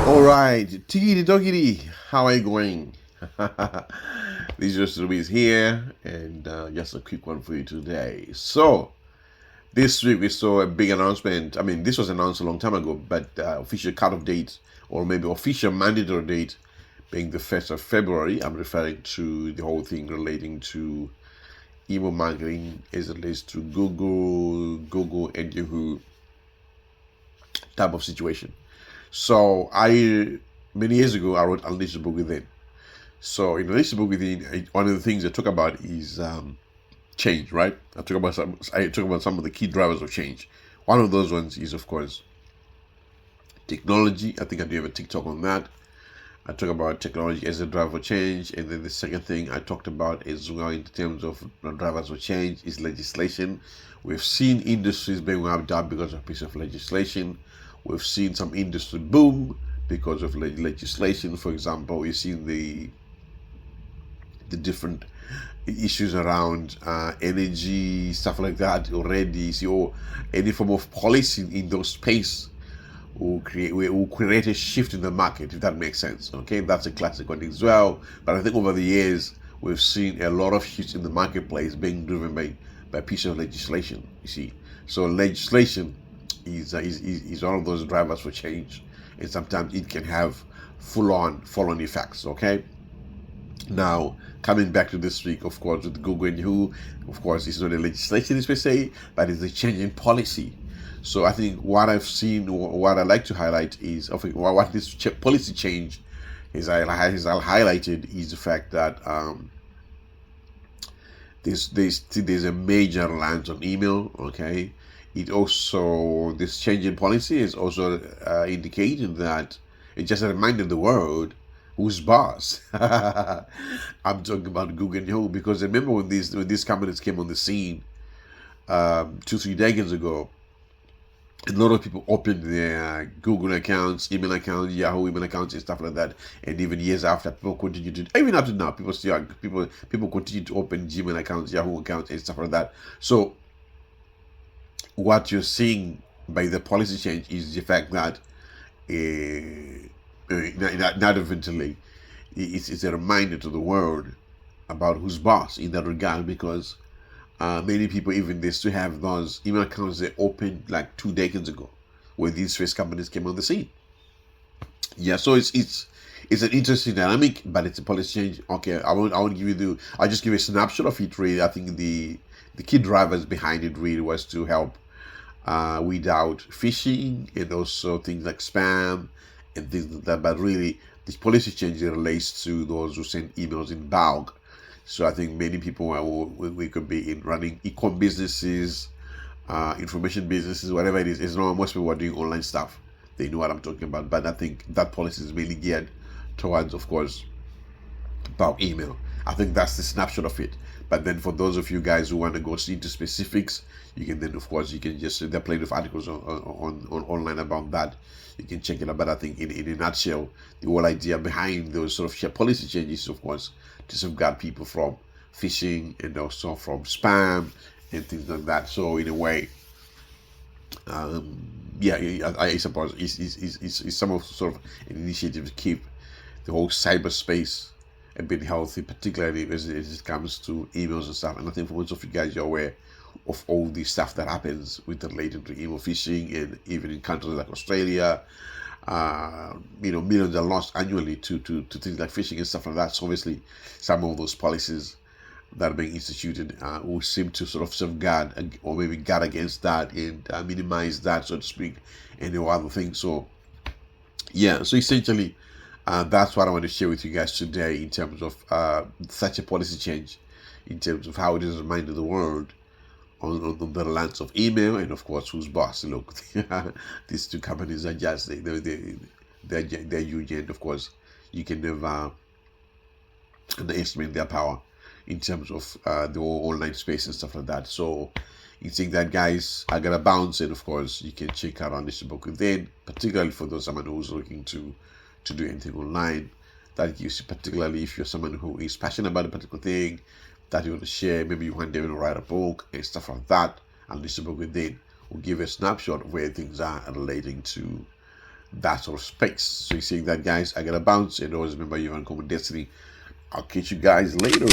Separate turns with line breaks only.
All right, Tiggy Doggity, how are you going? This is Ruby here, and just a quick one for you today. So, this week we saw a big announcement. I mean, this was announced a long time ago, but official cut-off date, or maybe official mandatory date, being the 1st of February. I'm referring to the whole thing relating to email marketing as it relates to Google, and Yahoo type of situation. So, many years ago, I wrote Unleash the Book Within. So in Unleash the Book Within, one of the things I talk about is change, right? I talk about some of the key drivers of change. One of those ones is, of course, technology. I think I do have a TikTok on that. I talk about technology as a driver of change, and then the second thing I talked about as well in terms of drivers of change is legislation. We've seen industries being wiped out because of a piece of legislation. We've seen some industry boom because of legislation. For example, we've seen the different issues around energy, stuff like that already. So any form of policy in those space will create a shift in the market, if that makes sense. Okay, that's a classic one as well. But I think over the years we've seen a lot of shifts in the marketplace being driven by a piece of legislation. You see, so legislation is one of those drivers for change, and sometimes it can have full-on effects. Okay. Now, coming back to this week, of course, with Google and Yahoo, of course, it's not a legislation per se, but it's a change in policy. So I think what I've seen, what I like to highlight is, what this policy change is, I highlighted is the fact that there's a major reliance on email. Okay, it also, this change in policy is also indicating that it just reminded the world who's boss. I'm talking about Google and Yahoo, because remember when these companies came on the scene 2-3 decades ago, a lot of people opened their Google accounts, email accounts, Yahoo email accounts, and stuff like that. And even years after, people continue to, even up to now, people continue to open Gmail accounts, Yahoo accounts, and stuff like that. So what you're seeing by the policy change is the fact that not eventually, it's a reminder to the world about who's boss in that regard, because many people, even they still have those email accounts they opened like 2 decades ago when these first companies came on the scene. Yeah, so it's an interesting dynamic, but it's a policy change. Okay, I won't give you I'll just give you a snapshot of it. Really, I think the key drivers behind it really was to help weed out phishing and also things like spam and things like that. But really, this policy change relates to those who send emails in bulk. So I think many people we could be in running e-com businesses, information businesses, whatever it is. It's not, most people are doing online stuff. They know what I'm talking about. But I think that policy is really geared towards, of course, about email. I think that's the snapshot of it. But then for those of you guys who want to go into specifics, you can then, of course, you can just, there are plenty of articles on online about that. You can check it out. But I think in a nutshell, the whole idea behind those sort of policy changes, of course, to safeguard people from phishing and also from spam and things like that. So in a way, yeah, I suppose it's some of sort of an initiative to keep the whole cyberspace a bit healthy, particularly as it comes to emails and stuff. And I think for most of you guys, you're aware of all the stuff that happens with related to email phishing, and even in countries like Australia, millions are lost annually to things like phishing and stuff like that. So obviously, some of those policies that are being instituted will seem to sort of safeguard or maybe guard against that and minimize that, so to speak, and other things. So yeah, so essentially, that's what I want to share with you guys today in terms of such a policy change, in terms of how it is reminding the world on the reliance of email and, of course, who's boss. Look, these two companies are just, they're huge, and, of course, you can never underestimate their power in terms of the whole online space and stuff like that. So you think that, guys, I gotta bounce, and of course you can check out on this book within, particularly for those someone who's looking to do anything online. That gives you, particularly if you're someone who is passionate about a particular thing that you want to share, maybe you want to write a book and stuff like that, and this book within will give a snapshot of where things are relating to that sort of space. So you're saying that, guys, I gotta bounce, and always remember you have uncommon destiny. I'll catch you guys later.